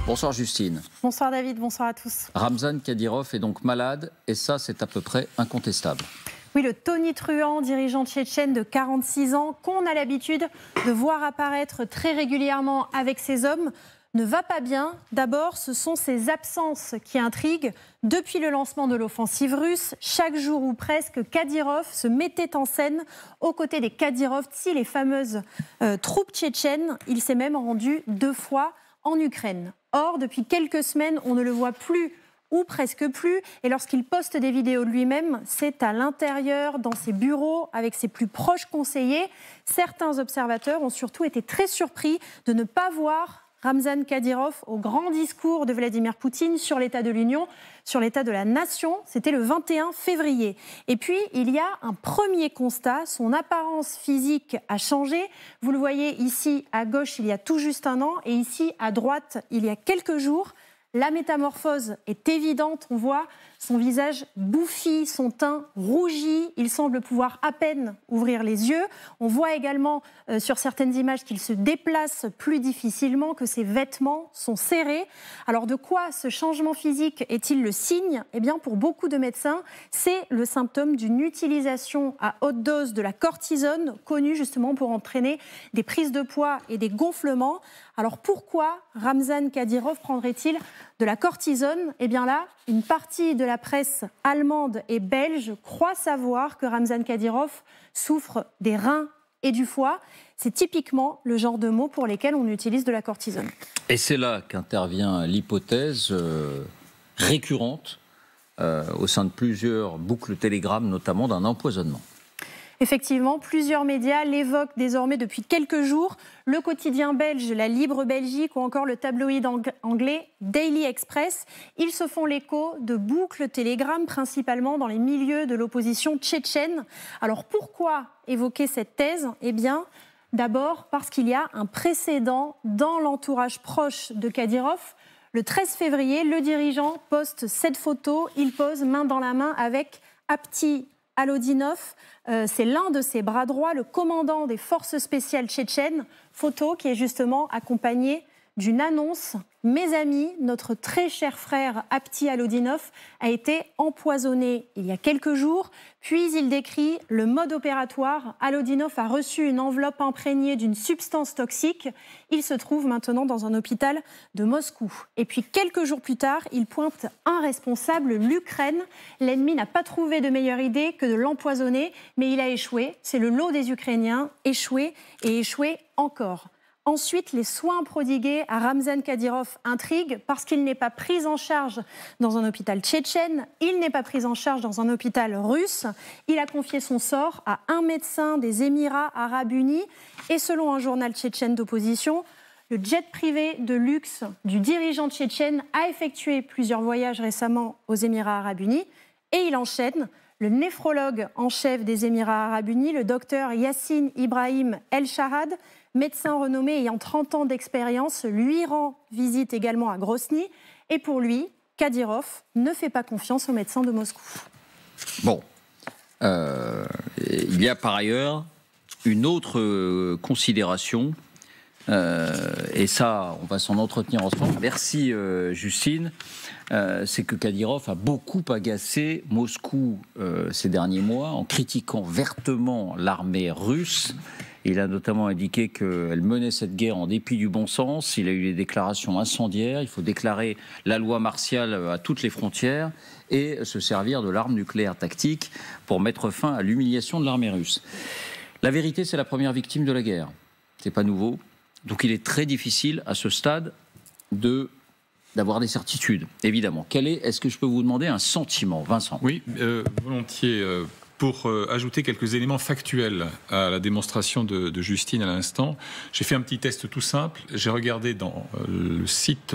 Bonsoir Justine. Bonsoir David, bonsoir à tous. Ramzan Kadyrov est donc malade et ça c'est à peu près incontestable. Oui, le tonitruant dirigeant tchétchène de 46 ans qu'on a l'habitude de voir apparaître très régulièrement avec ses hommes ne va pas bien. D'abord, ce sont ses absences qui intriguent. Depuis le lancement de l'offensive russe, chaque jour ou presque, Kadyrov se mettait en scène aux côtés des Kadyrovtsi, les fameuses troupes tchétchènes. Il s'est même rendu 2 fois en Ukraine. Or, depuis quelques semaines, on ne le voit plus ou presque plus. Et lorsqu'il poste des vidéos de lui-même, c'est à l'intérieur, dans ses bureaux, avec ses plus proches conseillers. Certains observateurs ont surtout été très surpris de ne pas voir Ramzan Kadyrov au grand discours de Vladimir Poutine sur l'état de l'Union, sur l'état de la nation. C'était le 21 février. Et puis, il y a un premier constat. Son apparence physique a changé. Vous le voyez ici à gauche, il y a tout juste un an. Et ici, à droite, il y a quelques jours. La métamorphose est évidente. On voit son visage bouffi, son teint rougi. Il semble pouvoir à peine ouvrir les yeux. On voit également sur certaines images qu'il se déplace plus difficilement, que ses vêtements sont serrés. Alors de quoi ce changement physique est-il le signe ? Eh bien, pour beaucoup de médecins, c'est le symptôme d'une utilisation à haute dose de la cortisone, connue justement pour entraîner des prises de poids et des gonflements. Alors pourquoi Ramzan Kadyrov prendrait-il de la cortisone ? Eh bien là, une partie de la presse allemande et belge croit savoir que Ramzan Kadyrov souffre des reins et du foie. C'est typiquement le genre de mots pour lesquels on utilise de la cortisone. Et c'est là qu'intervient l'hypothèse récurrente au sein de plusieurs boucles Telegram, notamment d'un empoisonnement. Effectivement, plusieurs médias l'évoquent désormais depuis quelques jours. Le quotidien belge, la Libre Belgique ou encore le tabloïd anglais Daily Express. Ils se font l'écho de boucles Telegram, principalement dans les milieux de l'opposition tchétchène. Alors pourquoi évoquer cette thèse ? Eh bien, d'abord parce qu'il y a un précédent dans l'entourage proche de Kadyrov. Le 13 février, le dirigeant poste cette photo. Il pose main dans la main avec Apti Alodinov, c'est l'un de ses bras droits, le commandant des forces spéciales tchétchènes. Photo qui est justement accompagnée d'une annonce. Mes amis, notre très cher frère Apti Alodinov a été empoisonné il y a quelques jours. Puis il décrit le mode opératoire. Alodinov a reçu une enveloppe imprégnée d'une substance toxique. Il se trouve maintenant dans un hôpital de Moscou. Et puis quelques jours plus tard, il pointe un responsable, l'Ukraine. L'ennemi n'a pas trouvé de meilleure idée que de l'empoisonner, mais il a échoué. C'est le lot des Ukrainiens, échoué et échoué encore. Ensuite, les soins prodigués à Ramzan Kadyrov intriguent parce qu'il n'est pas pris en charge dans un hôpital tchétchène, il n'est pas pris en charge dans un hôpital russe. Il a confié son sort à un médecin des Émirats arabes unis et selon un journal tchétchène d'opposition, le jet privé de luxe du dirigeant tchétchène a effectué plusieurs voyages récemment aux Émirats arabes unis et il enchaîne. Le néphrologue en chef des Émirats arabes unis, le docteur Yassine Ibrahim El-Shahad, médecin renommé ayant 30 ans d'expérience, lui rend visite également à Grozny. Et pour lui, Kadyrov ne fait pas confiance aux médecins de Moscou. Bon, il y a par ailleurs une autre considération, et ça, on va s'en entretenir ensemble. Merci Justine. C'est que Kadyrov a beaucoup agacé Moscou ces derniers mois en critiquant vertement l'armée russe. Il a notamment indiqué qu'elle menait cette guerre en dépit du bon sens. Il a eu des déclarations incendiaires. Il faut déclarer la loi martiale à toutes les frontières et se servir de l'arme nucléaire tactique pour mettre fin à l'humiliation de l'armée russe. La vérité, c'est la première victime de la guerre. C'est pas nouveau. Donc il est très difficile à ce stade d'avoir des certitudes, évidemment. Est-ce que je peux vous demander un sentiment, Vincent ? Oui, volontiers. Pour ajouter quelques éléments factuels à la démonstration de Justine à l'instant, j'ai fait un petit test tout simple. J'ai regardé dans le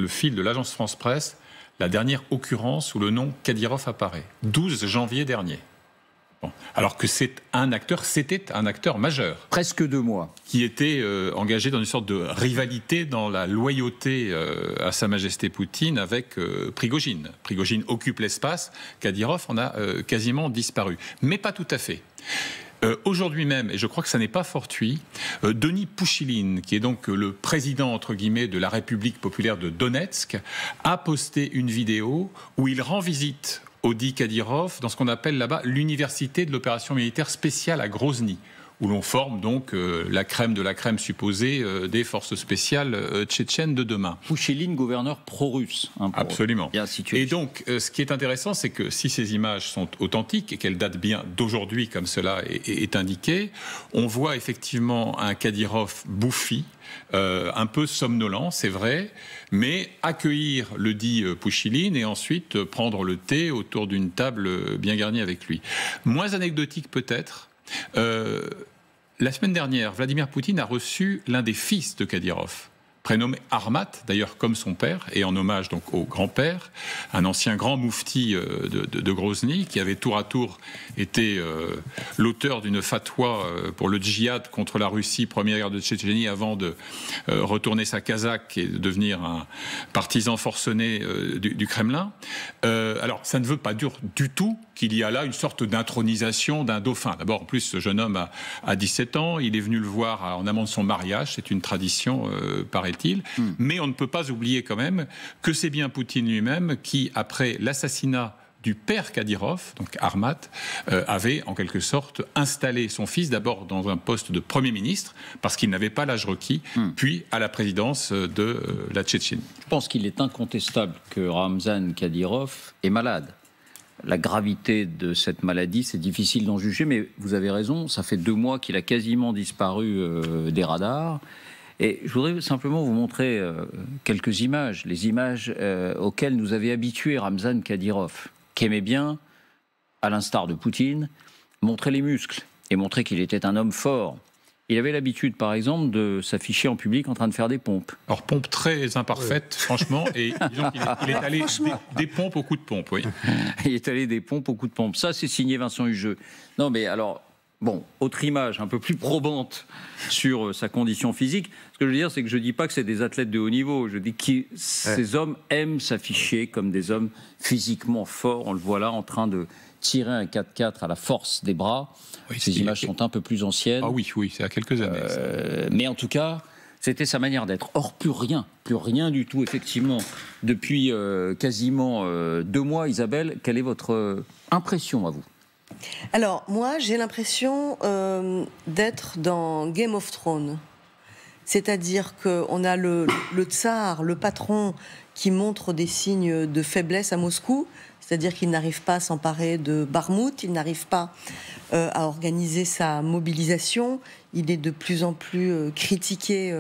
fil de l'agence France-Presse, la dernière occurrence où le nom Kadyrov apparaît, 12 janvier dernier. Bon. Alors que c'était un acteur majeur. Presque 2 mois. Qui était engagé dans une sorte de rivalité dans la loyauté à Sa Majesté Poutine avec Prigojine. Prigojine occupe l'espace, Kadyrov en a quasiment disparu. Mais pas tout à fait. Aujourd'hui même, et je crois que ça n'est pas fortuit, Denis Pouchiline, qui est donc le président, entre guillemets, de la République populaire de Donetsk, a posté une vidéo où il rend visite au dit Kadyrov dans ce qu'on appelle là-bas l'université de l'opération militaire spéciale à Grozny, où l'on forme donc la crème de la crème supposée des forces spéciales tchétchènes de demain. Pouchiline, gouverneur pro-russe. Hein, Absolument. Bien situé. Et donc, ce qui est intéressant, c'est que si ces images sont authentiques et qu'elles datent bien d'aujourd'hui, comme cela est indiqué, on voit effectivement un Kadyrov bouffi, un peu somnolent, c'est vrai, mais accueillir le dit Pouchiline et ensuite prendre le thé autour d'une table bien garnie avec lui. Moins anecdotique peut-être. La semaine dernière, Vladimir Poutine a reçu l'un des fils de Kadyrov, prénommé Armat, d'ailleurs comme son père, et en hommage donc au grand-père, un ancien grand moufti de Grozny, qui avait tour à tour été l'auteur d'une fatwa pour le djihad contre la Russie, première guerre de Tchétchénie, avant de retourner sa casaque et de devenir un partisan forcené du Kremlin. Alors, ça ne veut pas dire du tout qu'il y a là une sorte d'intronisation d'un dauphin. D'abord, en plus, ce jeune homme a 17 ans, il est venu le voir en amont de son mariage, c'est une tradition, paraît-il. Mais on ne peut pas oublier quand même que c'est bien Poutine lui-même qui, après l'assassinat du père Kadyrov, donc Armat, avait en quelque sorte installé son fils d'abord dans un poste de Premier ministre, parce qu'il n'avait pas l'âge requis, puis à la présidence de la Tchétchénie. Je pense qu'il est incontestable que Ramzan Kadyrov est malade. La gravité de cette maladie, c'est difficile d'en juger, mais vous avez raison, ça fait 2 mois qu'il a quasiment disparu des radars. Et je voudrais simplement vous montrer quelques images, les images auxquelles nous avait habitué Ramzan Kadyrov, qui aimait bien, à l'instar de Poutine, montrer les muscles et montrer qu'il était un homme fort. Il avait l'habitude, par exemple, de s'afficher en public en train de faire des pompes. Alors, pompes très imparfaites, franchement, et disons qu'il est allé des pompes au coup de pompe, oui. Il est allé des pompes au coup de pompe. Ça, c'est signé Vincent Hugeux. Non, mais alors, bon, autre image un peu plus probante sur sa condition physique. Ce que je veux dire, c'est que je ne dis pas que c'est des athlètes de haut niveau. Je dis que ces hommes aiment s'afficher comme des hommes physiquement forts. On le voit là en train de tirer un 4x4 à la force des bras. Oui, ces images sont un peu plus anciennes. Ah oui, c'est à quelques années. Mais en tout cas, c'était sa manière d'être. Or, plus rien du tout, effectivement. Depuis quasiment 2 mois, Isabelle, quelle est votre impression à vous ? Alors, moi, j'ai l'impression d'être dans Game of Thrones. C'est-à-dire qu'on a le tsar, le patron, qui montre des signes de faiblesse à Moscou. C'est-à-dire qu'il n'arrive pas à s'emparer de Barmout, il n'arrive pas à organiser sa mobilisation. Il est de plus en plus critiqué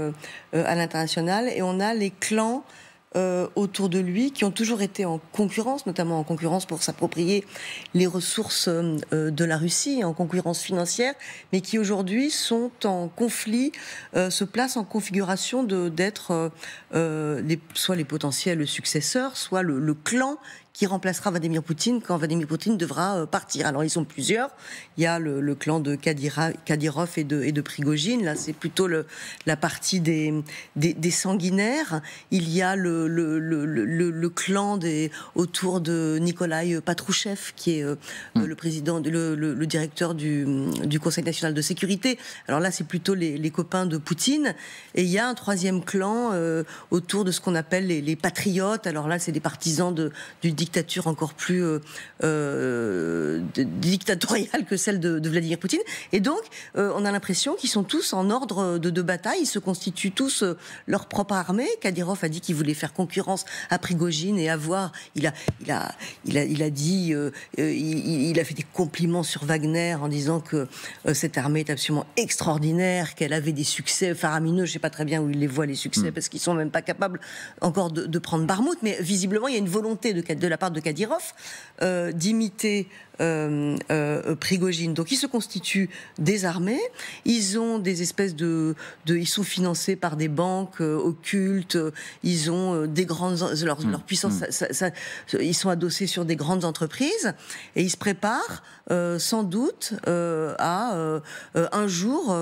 à l'international. Et on a les clans autour de lui qui ont toujours été en concurrence, notamment en concurrence pour s'approprier les ressources de la Russie, en concurrence financière, mais qui aujourd'hui sont en conflit, se placent en configuration d'être soit les potentiels successeurs, soit le clan qui remplacera Vladimir Poutine quand Vladimir Poutine devra partir. Alors ils sont plusieurs. Il y a le clan de Kadyrov et de Prigojine. Là, c'est plutôt la partie des sanguinaires. Il y a le clan autour de Nikolai Patrouchev, qui est le président, le directeur du Conseil national de sécurité. Alors là, c'est plutôt les copains de Poutine. Et il y a un 3e clan autour de ce qu'on appelle les patriotes. Alors là, c'est des partisans du dictature encore plus dictatoriale que celle de Vladimir Poutine. Et donc, on a l'impression qu'ils sont tous en ordre de bataille. Ils se constituent tous leur propre armée. Kadyrov a dit qu'il voulait faire concurrence à Prigojine et avoir... Il a dit... il a fait des compliments sur Wagner en disant que cette armée est absolument extraordinaire, qu'elle avait des succès faramineux. Je ne sais pas très bien où il les voit, les succès, parce qu'ils ne sont même pas capables encore de prendre Barmout. Mais visiblement, il y a une volonté de la part de Kadyrov d'imiter Prigojine. Donc ils se constituent des armées, ils ont des espèces ils sont financés par des banques occultes, ils ont des grandes... Leur puissance, ils sont adossés sur des grandes entreprises, et ils se préparent sans doute à un jour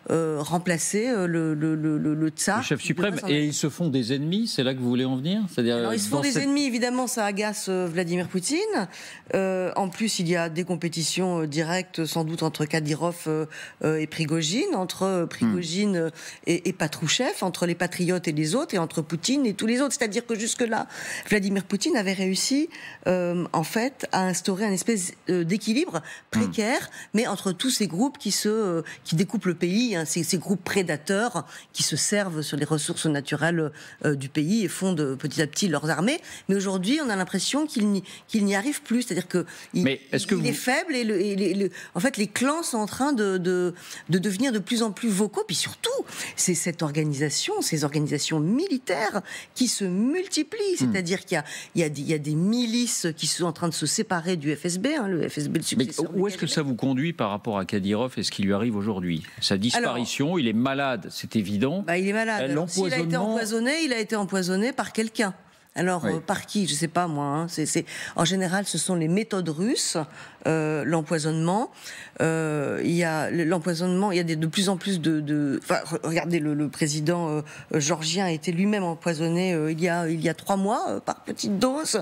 remplacer le tsar. Le chef suprême, et ils se font des ennemis, c'est là que vous voulez en venir ? Alors ils se font des ennemis, évidemment, ça agace agace Vladimir Poutine. En plus, il y a des compétitions directes, sans doute, entre Kadyrov et Prigojine, entre Prigojine et Patrouchev, entre les patriotes et les autres, et entre Poutine et tous les autres. C'est-à-dire que jusque-là, Vladimir Poutine avait réussi, en fait, à instaurer un espèce d'équilibre précaire, mais entre tous ces groupes qui découpent le pays, hein, ces groupes prédateurs qui se servent sur les ressources naturelles du pays et fondent petit à petit leurs armées. Mais aujourd'hui, on a l'impression qu'il n'y arrive plus. C'est-à-dire qu'il est faible et en fait, les clans sont en train de devenir de plus en plus vocaux. Puis surtout, c'est ces organisations militaires qui se multiplient. C'est-à-dire qu'il y a des milices qui sont en train de se séparer du FSB, hein, le FSB, le successeur. Mais où est-ce que ça vous conduit par rapport à Kadyrov et ce qui lui arrive aujourd'hui? Sa disparition, il est malade, c'est évident. Il est malade. S'il a été empoisonné, il a été empoisonné par quelqu'un. Alors, par qui? Je ne sais pas, moi. Hein. En général, ce sont les méthodes russes, l'empoisonnement. Il y a de plus en plus regardez, le président géorgien a été lui-même empoisonné il y a 3 mois, par petite dose.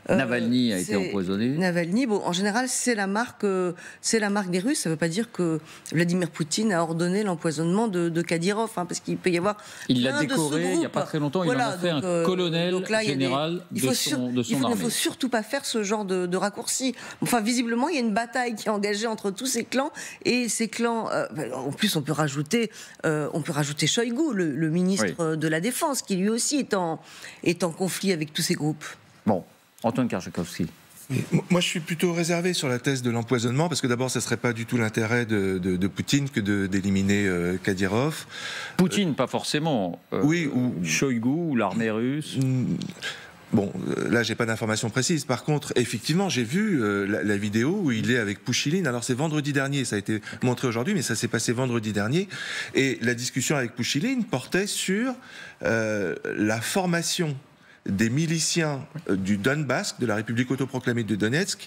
Navalny a été empoisonné. Navalny, en général, c'est la marque des Russes. Ça ne veut pas dire que Vladimir Poutine a ordonné l'empoisonnement de Kadyrov, hein, parce qu'il peut y avoir. Il l'a décoré il n'y a pas très longtemps. Il en a fait un colonel général de son armée. Il ne faut surtout pas faire ce genre de raccourci. Enfin, visiblement, il y a une bataille qui est engagée entre tous ces clans, et ces clans. En plus, on peut rajouter Shoigu, le ministre de la Défense, qui lui aussi est en conflit avec tous ces groupes. Bon. Antoine Kharchakovsky. Moi, je suis plutôt réservé sur la thèse de l'empoisonnement, parce que d'abord, ça ne serait pas du tout l'intérêt de Poutine que d'éliminer Kadyrov. Poutine, pas forcément. Oui, ou Shoigu, ou l'armée russe. Bon, là, j'ai pas d'informations précises. Par contre, effectivement, j'ai vu la vidéo où il est avec Pouchiline. Alors, c'est vendredi dernier, ça a été montré aujourd'hui, mais ça s'est passé vendredi dernier. Et la discussion avec Pouchiline portait sur la formation des miliciens du Donbass, de la République autoproclamée de Donetsk,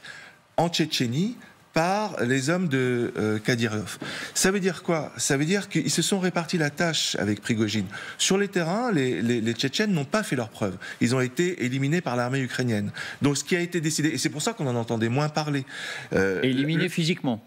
en Tchétchénie, par les hommes de Kadyrov. Ça veut dire quoi? Ça veut dire qu'ils se sont répartis la tâche avec Prigojine. Sur les terrains, les Tchétchènes n'ont pas fait leurs preuves. Ils ont été éliminés par l'armée ukrainienne. Donc ce qui a été décidé, et c'est pour ça qu'on en entendait moins parler... éliminés physiquement.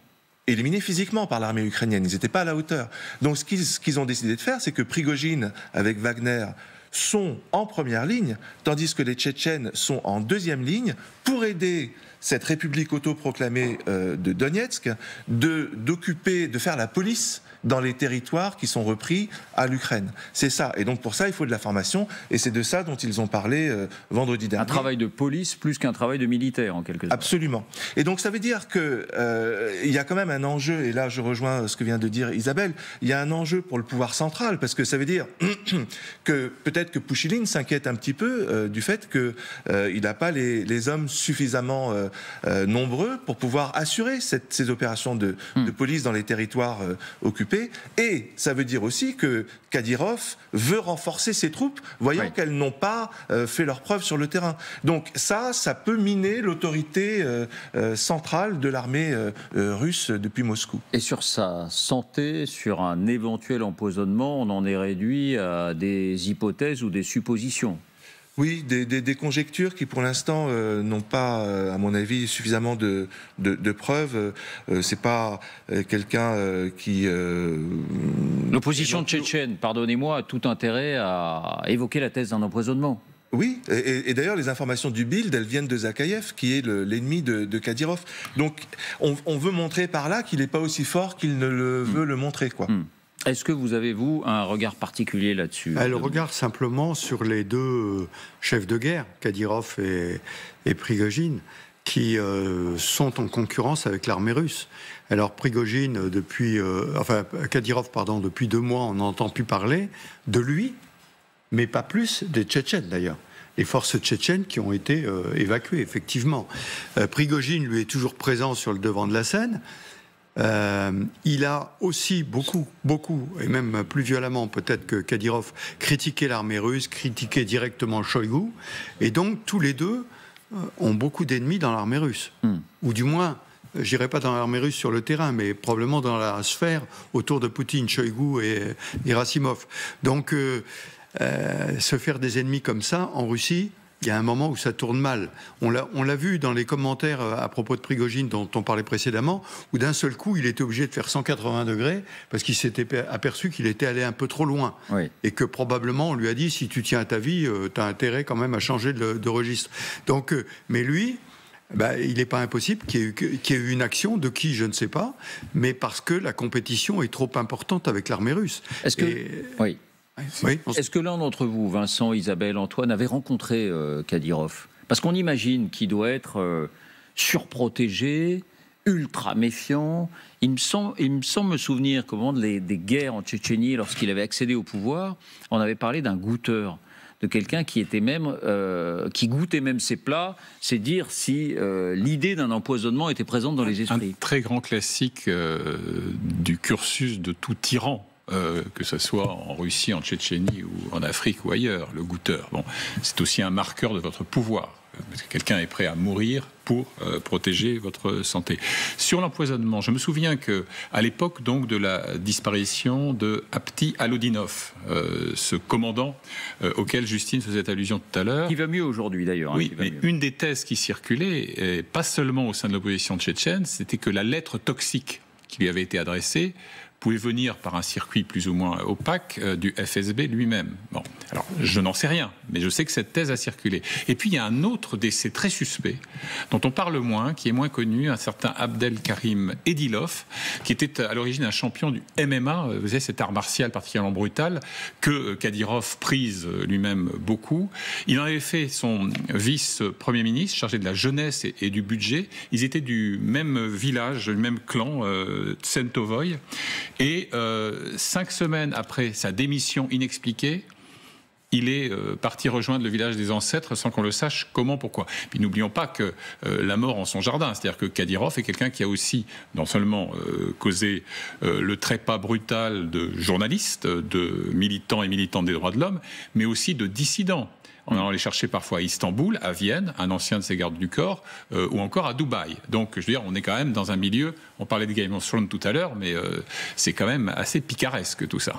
Éliminés physiquement par l'armée ukrainienne. Ils n'étaient pas à la hauteur. Donc ce qu'ils ont décidé de faire, c'est que Prigojine, avec Wagner, sont en première ligne, tandis que les Tchétchènes sont en deuxième ligne pour aider cette république autoproclamée de Donetsk de faire la police dans les territoires qui sont repris à l'Ukraine. C'est ça. Et donc pour ça, il faut de la formation. Et c'est de ça dont ils ont parlé vendredi dernier. Un travail de police plus qu'un travail de militaire, en quelque sorte. Absolument. Et donc ça veut dire qu'il y a quand même un enjeu, et là je rejoins ce que vient de dire Isabelle, il y a un enjeu pour le pouvoir central, parce que ça veut dire que peut-être que Pouchiline s'inquiète un petit peu du fait qu'il n'a pas les hommes suffisamment nombreux pour pouvoir assurer ces opérations de police dans les territoires occupés. Et ça veut dire aussi que Kadyrov veut renforcer ses troupes, voyant qu'elles n'ont pas fait leurs preuves sur le terrain. Donc ça peut miner l'autorité centrale de l'armée russe depuis Moscou. Et sur sa santé, sur un éventuel empoisonnement, on en est réduit à des hypothèses ou des suppositions. Oui, des conjectures qui pour l'instant n'ont pas, à mon avis, suffisamment de preuves. C'est pas quelqu'un qui... L'opposition tchétchène, pardonnez-moi, a tout intérêt à évoquer la thèse d'un empoisonnement. Oui, et d'ailleurs les informations du Bild, elles viennent de Zakayev, qui est l'ennemi de Kadyrov. Donc on veut montrer par là qu'il n'est pas aussi fort qu'il ne le veut le montrer, quoi. Est-ce que vous avez, vous, un regard particulier là-dessus? Le regard simplement sur les deux chefs de guerre, Kadyrov et Prigojine, qui sont en concurrence avec l'armée russe. Alors Prigojine, Kadyrov, depuis 2 mois, on n'entend plus parler de lui, mais pas plus des Tchétchènes d'ailleurs. Les forces tchétchènes qui ont été évacuées, effectivement. Prigojine, lui, est toujours présent sur le devant de la scène. Il a aussi beaucoup, et même plus violemment peut-être que Kadyrov, critiqué l'armée russe, critiqué directement Shoigu, et donc tous les deux ont beaucoup d'ennemis dans l'armée russe, ou du moins, je dirais pas dans l'armée russe sur le terrain, mais probablement dans la sphère autour de Poutine, Shoigu et Gerasimov. Donc se faire des ennemis comme ça en Russie, il y a un moment où ça tourne mal. On l'a vu dans les commentaires à propos de Prigojine dont on parlait précédemment, où d'un seul coup, il était obligé de faire 180 degrés parce qu'il s'était aperçu qu'il était allé un peu trop loin. Oui. Et que probablement, on lui a dit, si tu tiens à ta vie, tu as intérêt quand même à changer de registre. Donc, mais lui... il n'est pas impossible qu'il y ait eu une action de qui, je ne sais pas, mais parce que la compétition est trop importante avec l'armée russe. Est-ce que l'un d'entre vous, Vincent, Isabelle, Antoine, avait rencontré Kadyrov? Parce qu'on imagine qu'il doit être surprotégé, ultra méfiant. Il me semble me souvenir qu'au moment des guerres en Tchétchénie, lorsqu'il avait accédé au pouvoir, on avait parlé d'un goûteur, de quelqu'un qui était même qui goûtait même ses plats, c'est dire si l'idée d'un empoisonnement était présente dans les esprits. Un très grand classique du cursus de tout tyran. Que ce soit en Russie, en Tchétchénie ou en Afrique ou ailleurs, le goûteur. Bon, c'est aussi un marqueur de votre pouvoir. Parce que quelqu'un est prêt à mourir pour protéger votre santé. Sur l'empoisonnement, je me souviens qu'à l'époque donc de la disparition de Apti Alodinov, ce commandant auquel Justine faisait allusion tout à l'heure. Qui va mieux aujourd'hui d'ailleurs. Oui, mais une des thèses qui circulait, et pas seulement au sein de l'opposition tchétchène, c'était que la lettre toxique qui lui avait été adressée pouvait venir par un circuit plus ou moins opaque du FSB lui-même. Bon, alors je n'en sais rien, mais je sais que cette thèse a circulé. Et puis il y a un autre décès très suspect, dont on parle moins, qui est moins connu, un certain Abdelkarim Edilov, qui était à l'origine un champion du MMA, vous savez, cet art martial particulièrement brutal, que Kadyrov prise lui-même beaucoup. Il en avait fait son vice-premier ministre, chargé de la jeunesse et du budget. Ils étaient du même village, du même clan, Tsentovoy. Et 5 semaines après sa démission inexpliquée, il est parti rejoindre le village des ancêtres sans qu'on le sache comment, pourquoi. Puis n'oublions pas que la mort en son jardin, c'est-à-dire que Kadyrov est quelqu'un qui a aussi non seulement causé le trépas brutal de journalistes, de militants et militantes des droits de l'homme, mais aussi de dissidents. En allant les chercher parfois à Istanbul, à Vienne, un ancien de ses gardes du corps, ou encore à Dubaï. Donc, je veux dire, on est quand même dans un milieu, on parlait de Game of Thrones tout à l'heure, mais c'est quand même assez picaresque tout ça.